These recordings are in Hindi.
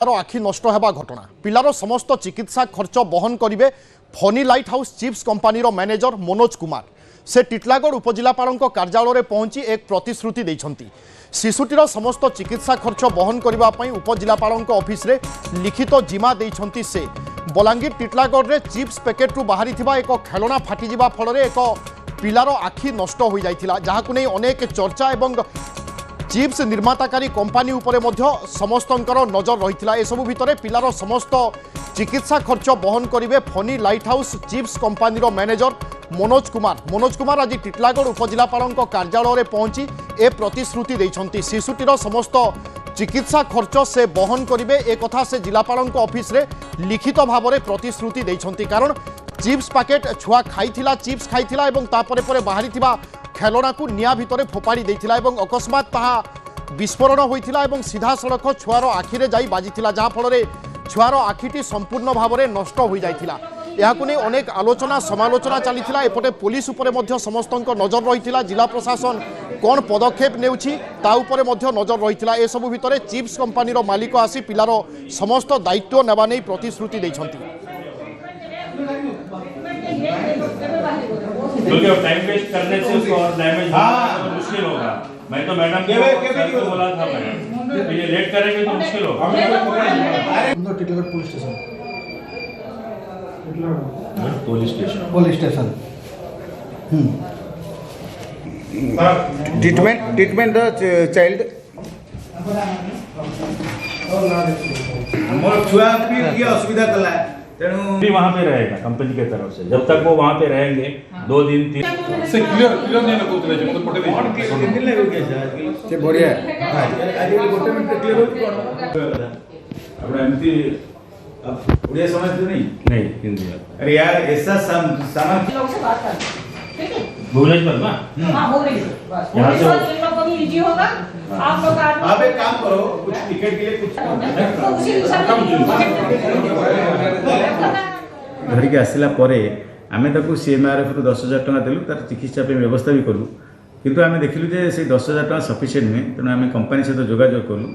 आखि नष्ट होगा घटना पिलार समस्त चिकित्सा खर्च बहन करेंगे funny light house chips company manager Manoj Kumar से टिटलागढ़ उपजिलापाल कार्यालय में पहुंची एक प्रतिश्रुति देते शिशुटीर समस्त चिकित्सा खर्च बहन करने उपजिलापाल ऑफिस रे लिखित जिमा देते से बलांगीर टिटलागढ़ में चिप्स पैकेट रु बाहरी एक खेलना फाटिजा फल एक पिलार आखि नष्ट हो जाता जहां नहीं अनेक चर्चा एवं चिप्स निर्माताकारी कंपानी उपरे मध्य समस्तंकर नजर रही सबू भितर पिलार समस्त चिकित्सा खर्च बहन करेंगे funny light house chips company manager Manoj Kumar आज टिटलागढ़ उपजिलापाल कार्यालय में पहुंची ए प्रतिश्रुति देते शिशुटीर समस्त चिकित्सा खर्च से बहन करेंगे एक कथा से जिलापाल ऑफिस रे लिखित भाव में प्रतिश्रुति देते कारण चिप्स पैकेट छुआ खाई चिप्स खाई तापर बाहरी खेलना को निया भितर फोपाड़ी देथिला एवं अकस्मात ताहा विस्फोरण होइथिला एवं सीधा सड़क छुआर आखिरे जाई बाजिथिला जहाँ फल छुआर आखिटी संपूर्ण भाव में नष्ट हो जाइथिला याकु नै अनेक आलोचना समालोचना चलीथिला एपटे पुलिस उपरे मध्य समस्तंक नजर रहिथिला जिला प्रशासन कौन पदक्षेप नेउछि ता उपरे मध्य नजर रहिथिला ए सबु भितरे चिप्स कंपानी रो मालिक आसी पिलार समस्त दायित्व नेबा नै प्रतिश्रुति दैछन्ति क्योंकि अब टाइम वेस्ट करने से उसको और डैमेज होगा मुश्किल होगा। मैं तो मैडम को बोला था मैं ये लेट करेंगे तो मुश्किल होगा। Police station treatment child more छुआ की असुविधा कला भी वहाँ पे रहेगा कंपनी के तरफ से जब तक वो वहाँ पे रहेंगे 2 दिन 3 से क्लियर नहीं लगो तो मतलब पटे दिन दिन लगो क्या से बढ़िया आज गोटे मिनट क्लियर हो अपना एमती अब उड़िया समझते नहीं हिंदी अरे यार ऐसा सामान भुवनेश्वर ना यहाँ से इन लोग को भी इजी होगा आप लोग आप एक काम करो कुछ टिकट के लिए कुछ धरिक आसला आमे ताकू सीएमआरएफ रु 10,000 टका देलु तार चिकित्सा पे व्यवस्था भी कलु किंतु आमे देखिलु जे से 10,000 टका सफिशिएंट नुहे तेणु आमे कंपनी सहित जोगाजोग कलु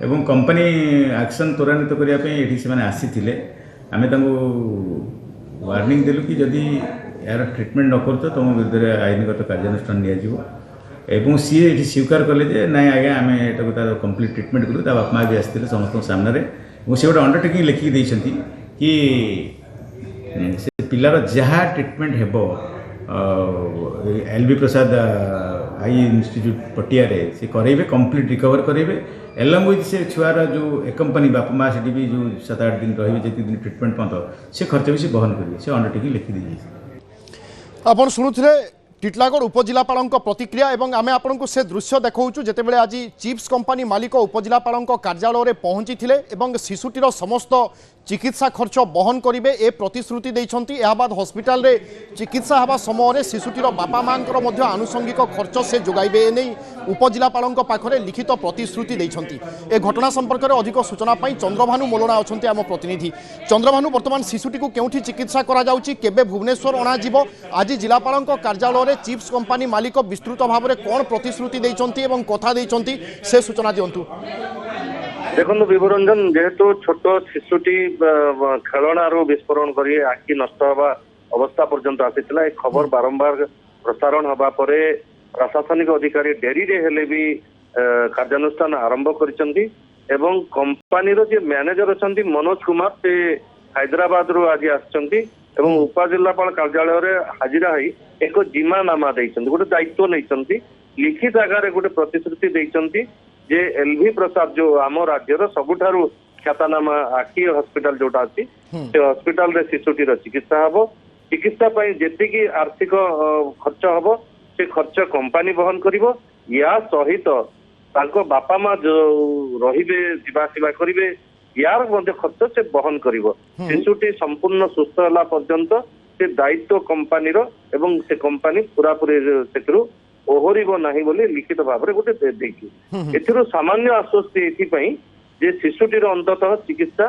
एवं कंपनी एक्शन त्वरान्वित करने ये से आसीथिले आमे तांको वार्निंग देलु कि जदि यार ट्रिटमेंट न कर तो तुम विरुद्ध आईनगत कार्यानुष्ठान नियाजिवो एवं सी ये स्वीकार कले जे ना आज्ञा आम एटा तार कंप्लीट ट्रिटमेंट कलु ता बापा भी आसते समस्त सामने से गोटे अंडरटेकिंग लिखिक देती कि से पिलार जहाँ ट्रिटमेंट हेबो एलबी प्रसाद आई इंस्टीट्यूट पटिया से करेंगे कंप्लीट रिकवर करेंगे एलंग विथ से छुआर जो एक कंपनी बापा माँ से भी जो 7-8 दिन रही जितने दिन ट्रिटमेंट पर्यंत से खर्च भी से बहन करेंगे से अंडरटेकिंग लिखिदी आपण शुणुथिले टिटलागढ़ उपजिलापाल प्रतिक्रिया एवं आमे आपको से दृश्य देखाऊँ जितेबाला आज चिप्स कंपानी मालिक उपजिलापाल कार्यालय में पहुंची थे एवं शिशुटीर समस्त चिकित्सा खर्च बहन करेंगे ए प्रतिश्रुति देते बाद हस्पिटाल रे चिकित्सा हवा समय शिशुटीर बापा माँ आनुषंगिक खर्च से जोगाइबे एने उपजिलापाल पाखरे लिखित प्रतिश्रुति देते ए घटना संपर्क में अधिक सूचना चंद्रभानु मोलना अच्छा आम प्रतिनिधि चंद्रभानु बर्तमान शिशुटी को केउठी चिकित्सा करा जाउची केबे भुवनेश्वर अणाजिबो आज जिलापाल कार्यालय में चिप्स कंपानी मालिक विस्तृत भाव में कौन प्रतिश्रुति देते एवं कथा देते से सूचना दिंतु देखो विभुरंजन जेहेतु छोट शिशुटी खेलना विस्फोरण कर आखि नष्ट हवा अवस्था पर्यंत आसीथिला ए खबर बारंबार प्रसारण हवा परे प्रशासनिक अधिकारी डेरी रे हेले भी कार्यानुष्ठान आरंभ करिसंती एवं कंपनी रो जे मैनेजर अछंती मनोज कुमार से हैदराबाद रो आज आछंती एवं उपजिलापाल कार्यालय रे हाजिरा हई एक जिमानामा देइछंती गोटे दायित्व नैछंती लिखित आकार गोटे प्रतिश्रुति देइछंती जे एलवी प्रसाद जो आम राज्यर सबुठारु ख्यातनामा आखि हॉस्पिटल जोटा अच्छी से हॉस्पिटल रे शिशुटीर चिकित्सा हम चिकित्सा जेतिकी आर्थिक खर्च हम से खर्च कंपनी बहन करिवो या सहित तांको बापा माँ जो रहिबे जीवासीबा करिवे यार मध्य खर्च से बहन करिवो शिशुटी संपूर्ण सुस्थ होला पर्यंत से दायित्व कंपनी रो एवं से कंपनी पूरा पूरी सेकरू ओहरिब नाही बोली लिखित भाव में गोटे देखी सामान्य आश्वस्ति एथि जे शिशुटीर अंततः चिकित्सा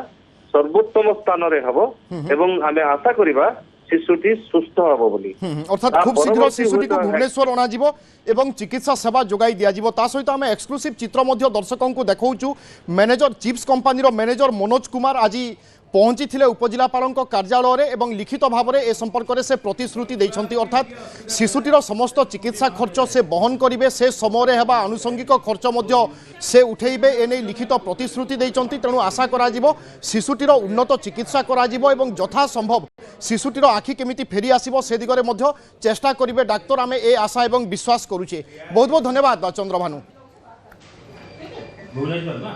सर्वोत्तम स्थान रे हबो एवं आमे आशा करिबा শিশুটি সুস্থ হব বলি অর্থাৎ খুব শীঘ্র শিশুটিকে ভুবনেশ্বর অଣାଯିବ এবং চিকিৎসা সেবা যোগাই দিয়াଯିବ তা সহিত আমি এক্সক্লুসিভ চিত্র মধ্য দর্শকଙ୍କୁ দেখাউଛୁ ম্যানেজর চিপস কোম্পানির ম্যানেজর মনোজ কুমার আজি পৌঁছিলে উপজেলাপালଙ୍କ কার্যালয়ে এবং লিখিত ভাবে এ সম্পর্কে সে প্রতিশ্রুতি দিয়েছেন অর্থাৎ শিশুটির সমস্ত চিকিৎসা খরচ সে বহন করবে সে সময় হওয়া আনুষঙ্গিক খরচ মধ্য সে উঠাইবে এনে লিখিত প্রতিশ্রুতি দিয়েছেন তেণু আশা করা শিশুটির উন্নত চিকিৎসা করা এবং যথাসম্ভব শিশুটির আখি কেমিতি ফেরি আসব সে দিগরে মধ্য চেষ্টা করবে ডাক্তার আমি এ আশা এবং বিশ্বাস করুছে বহুত বহুত ধন্যবাদ চন্দ্রভানু भुवनेश्वर ना